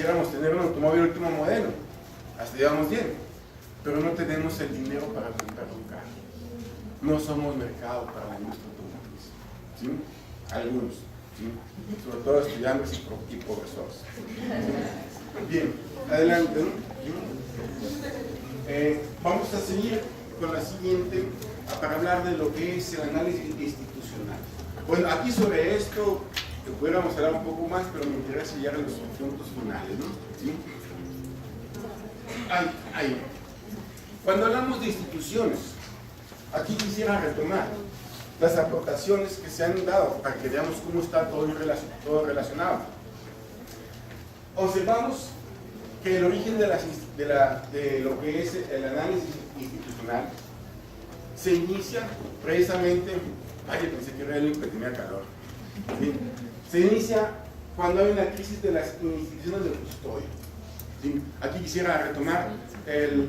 quisiéramos tener un automóvil último modelo, hasta llevamos bien, pero no tenemos el dinero para comprar un carro. No somos mercado para la industria automotriz, ¿sí? Algunos, ¿sí? Sobre todo estudiantes y profesores. Bien, adelante, ¿no? Vamos a seguir con la siguiente para hablar de lo que es el análisis institucional. Bueno, aquí sobre esto pudiéramos hablar un poco más, pero me interesa llegar a los puntos finales, ¿no? ¿Sí? Ahí. Cuando hablamos de instituciones, aquí quisiera retomar las aportaciones que se han dado para que veamos cómo está todo relacionado. Observamos que el origen de lo que es el análisis institucional se inicia precisamente, pensé que era el que tenía calor, ¿sí? Se inicia cuando hay una crisis de las instituciones de custodia, ¿sí? Aquí quisiera retomar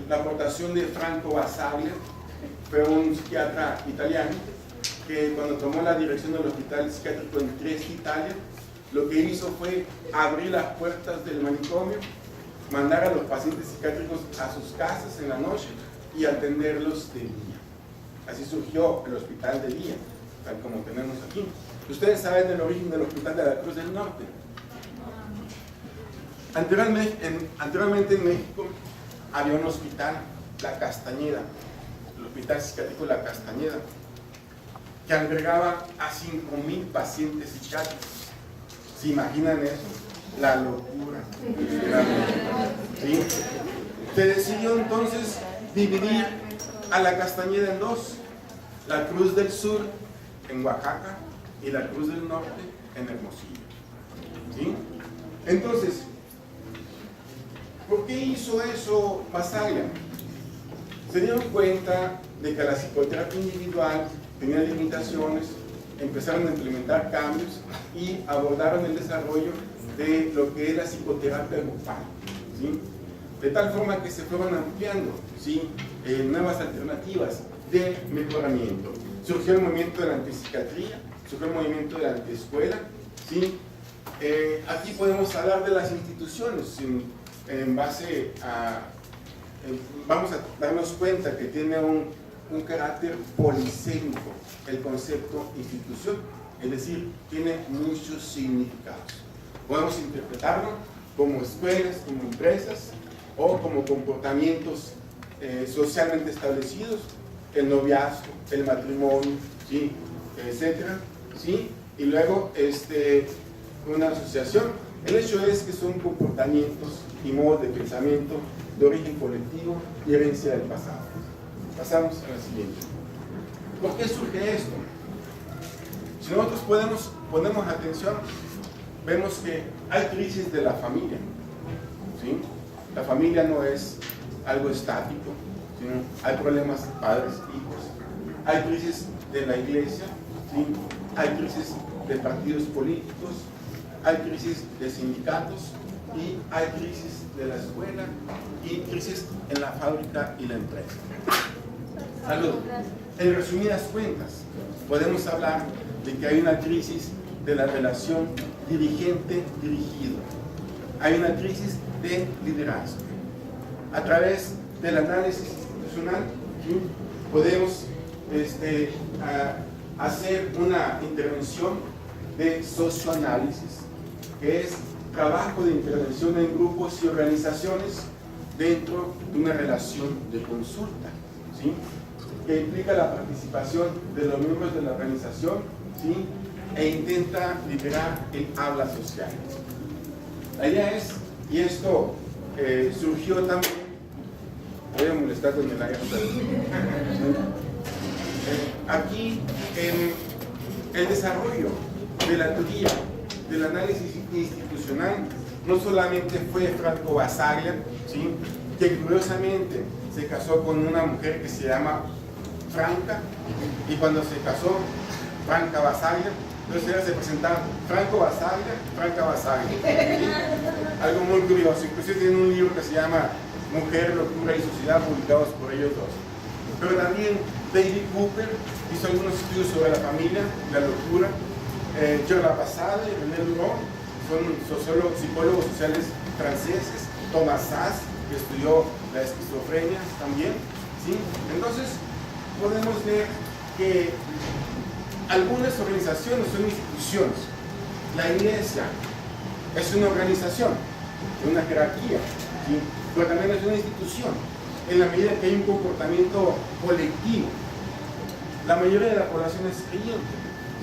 la aportación de Franco Basaglia, fue un psiquiatra italiano que cuando tomó la dirección del hospital psiquiátrico en Trieste, Italia, lo que hizo fue abrir las puertas del manicomio, mandar a los pacientes psiquiátricos a sus casas en la noche y atenderlos de día. Así surgió el hospital de día, tal como tenemos aquí. Ustedes saben del origen del hospital de la Cruz del Norte. Anteriormente en México había un hospital, La Castañeda, el hospital psiquiátrico La Castañeda, que albergaba a 5,000 pacientes psiquiátricos. ¿Se imaginan eso? La locura. ¿Sí? Se decidió entonces dividir a La Castañeda en dos: la Cruz del Sur en Oaxaca y la Cruz del Norte en Hermosillo. ¿Sí? Entonces, ¿por qué hizo eso Basaglia? Se dieron cuenta de que la psicoterapia individual tenía limitaciones, empezaron a implementar cambios y abordaron el desarrollo de lo que es la psicoterapia grupal, ¿sí? De tal forma que se fueron ampliando, ¿sí? Nuevas alternativas de mejoramiento. Surgió el movimiento de la antipsiquiatría, surgió el movimiento de la antiescuela, ¿sí? Aquí podemos hablar de las instituciones en base a... vamos a darnos cuenta que tiene un carácter polisémico el concepto institución, es decir, tiene muchos significados. Podemos interpretarlo como escuelas, como empresas o como comportamientos socialmente establecidos, el noviazgo, el matrimonio, ¿sí? Etcétera, ¿sí? Y luego una asociación. El hecho es que son comportamientos y modos de pensamiento de origen colectivo y herencia del pasado. Pasamos a la siguiente. ¿Por qué surge esto? Si nosotros ponemos atención, vemos que hay crisis de la familia, ¿sí? La familia no es algo estático, sino hay problemas padres-hijos, hay crisis de la iglesia, ¿sí? Hay crisis de partidos políticos, hay crisis de sindicatos y hay crisis de la escuela y crisis en la fábrica y la empresa. Salud. En resumidas cuentas, podemos hablar de que hay una crisis de la relación dirigente-dirigido. Hay una crisis de liderazgo. A través del análisis institucional, ¿sí? Podemos hacer una intervención de socioanálisis, que es trabajo de intervención en grupos y organizaciones dentro de una relación de consulta, ¿sí? Que implica la participación de los miembros de la organización, ¿sí? E intenta liberar el habla social. La idea es, y esto surgió también, voy a molestar con el aire otra vez. Aquí el desarrollo de la teoría del análisis institucional no solamente fue Franco Basaglia, ¿sí? Que curiosamente se casó con una mujer que se llama Franca, y cuando se casó Franca Basaglia, entonces ella se presentaba Franco Basaglia, Franca Basaglia, ¿sí? Algo muy curioso. Inclusive tiene un libro que se llama Mujer, Locura y Sociedad, publicados por ellos dos. Pero también David Cooper hizo algunos estudios sobre la familia, la locura. Joe Lapasade y René Duró son psicólogos sociales franceses, Thomas Szasz, que estudió la esquizofrenia también, ¿sí? Entonces, podemos ver que algunas organizaciones son instituciones. La iglesia es una organización, una jerarquía, ¿sí? Pero también es una institución, en la medida que hay un comportamiento colectivo. La mayoría de la población es creyente,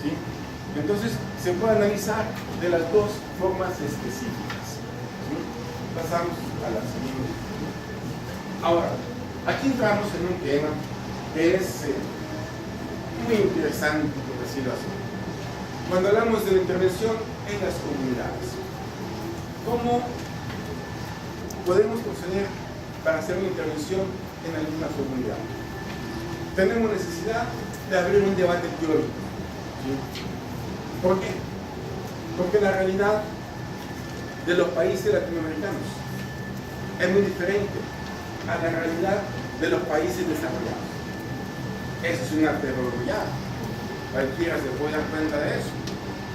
¿sí? Entonces, se puede analizar de las dos formas específicas, ¿sí? Pasamos a la siguiente. Ahora, aquí entramos en un tema que es muy interesante, por decirlo así. Cuando hablamos de la intervención en las comunidades, ¿cómo podemos proceder para hacer una intervención en alguna comunidad? Tenemos necesidad de abrir un debate teórico, ¿sí? ¿Por qué? Porque la realidad de los países latinoamericanos es muy diferente a la realidad de los países desarrollados. Eso es una terroridad. Cualquiera se puede dar cuenta de eso.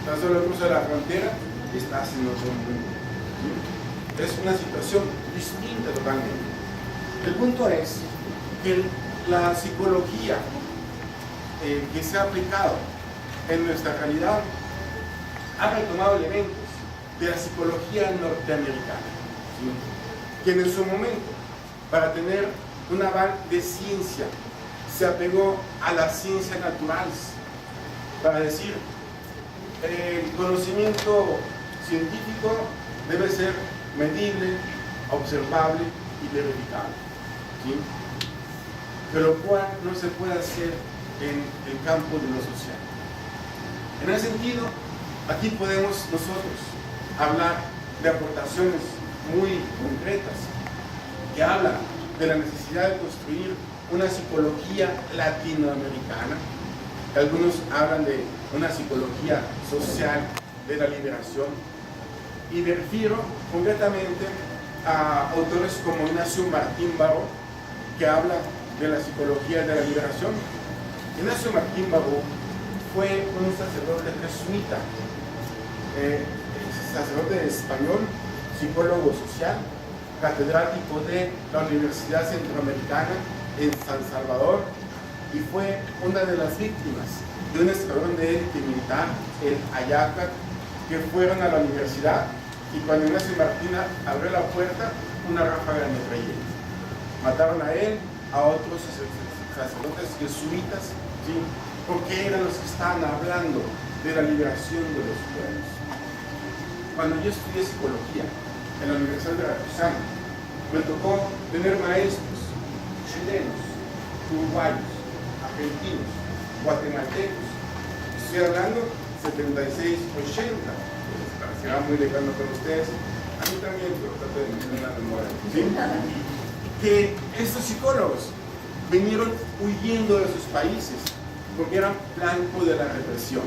Tan solo cruza la frontera y estás en otro mundo, ¿sí? Es una situación distinta totalmente. El punto es que la psicología que se ha aplicado en nuestra realidad ha retomado elementos de la psicología norteamericana, ¿sí? Quien en su momento, para tener un aval de ciencia, se apegó a las ciencias naturales, para decir, el conocimiento científico debe ser medible, observable y verificable, ¿sí? Pero lo cual no se puede hacer en el campo de lo social. En ese sentido, aquí podemos nosotros hablar de aportaciones muy concretas que hablan de la necesidad de construir una psicología latinoamericana. Algunos hablan de una psicología social de la liberación, y me refiero concretamente a autores como Ignacio Martín Baró, que habla de la psicología de la liberación. Ignacio Martín Baró fue un sacerdote jesuita, sacerdote español, psicólogo social, catedrático de la Universidad Centroamericana en San Salvador, y fue una de las víctimas de un escuadrón de élite militar, el Ayaca, que fueron a la universidad, y cuando Ignacio Martín abrió la puerta, una ráfaga de metralleta. Mataron a él, a otros sacerdotes jesuitas, ¿sí? Porque eran los que estaban hablando de la liberación de los pueblos. Cuando yo estudié psicología en la Universidad de Veracruzana, me tocó tener maestros chilenos, uruguayos, argentinos, guatemaltecos. Estoy hablando 76, 80. Parecerá muy lejano con ustedes. A mí también, pero trato de mantener la memoria, ¿sí? Que estos psicólogos vinieron huyendo de sus países porque eran blanco de la represión,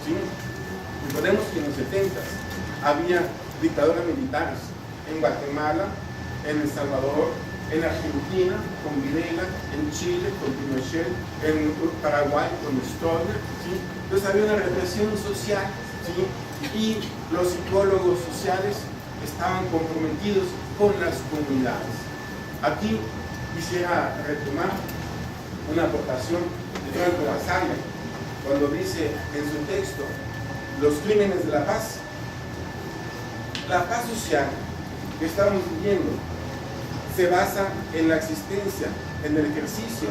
¿sí? Recordemos que en los 70 había dictaduras militares en Guatemala, en El Salvador, en Argentina con Videla, en Chile con Pinochet, en Paraguay con Stroessner, ¿sí? Entonces había una represión social, ¿sí? Y los psicólogos sociales estaban comprometidos con las comunidades. Aquí quisiera retomar una aportación de Franco Basaglia, cuando dice en su texto Los crímenes de la paz. La paz social que estamos viviendo se basa en la existencia, en el ejercicio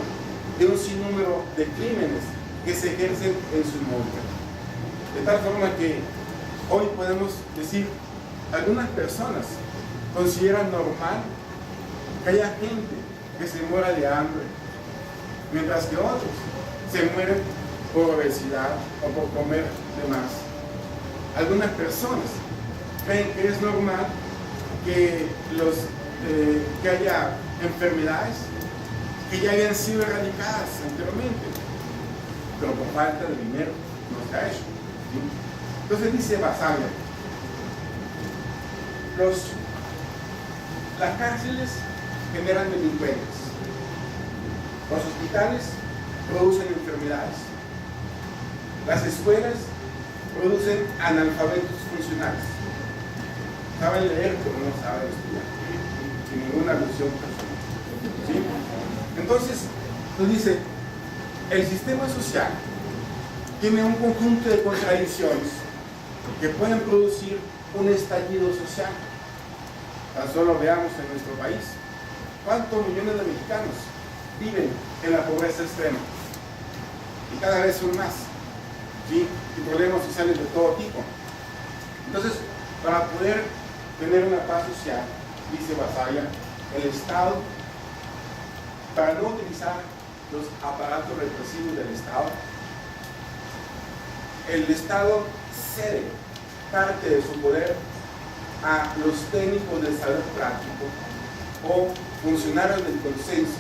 de un sinnúmero de crímenes que se ejercen en su nombre. De tal forma que hoy podemos decir, algunas personas consideran normal que haya gente que se muera de hambre, mientras que otros se mueren por obesidad o por comer de más. Algunas personas creen que es normal que haya enfermedades que ya habían sido erradicadas anteriormente, pero por falta de dinero no se ha hecho, ¿sí? Entonces dice Basaglia, las cárceles generan delincuentes, los hospitales producen enfermedades, las escuelas producen analfabetos funcionales, saben leer, pero no saben estudiar, sin ninguna alusión personal. ¿Sí? Entonces, nos dice, el sistema social tiene un conjunto de contradicciones que pueden producir un estallido social. Tan solo veamos en nuestro país, ¿cuántos millones de mexicanos viven en la pobreza extrema? Y cada vez son más, ¿sí? Y problemas sociales de todo tipo. Entonces, para poder tener una paz social, dice Basaglia, el Estado, para no utilizar los aparatos represivos del Estado, el Estado cede parte de su poder a los técnicos de salud práctico o funcionarios del consenso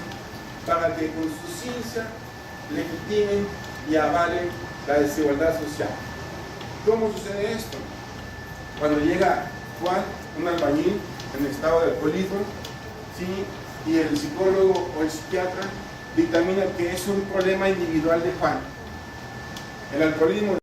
para que con su ciencia legitimen y avalen la desigualdad social. ¿Cómo sucede esto? Cuando llega Juan, un albañil en estado de alcoholismo, ¿sí? Y el psicólogo o el psiquiatra dictamina que es un problema individual de Juan. El alcoholismo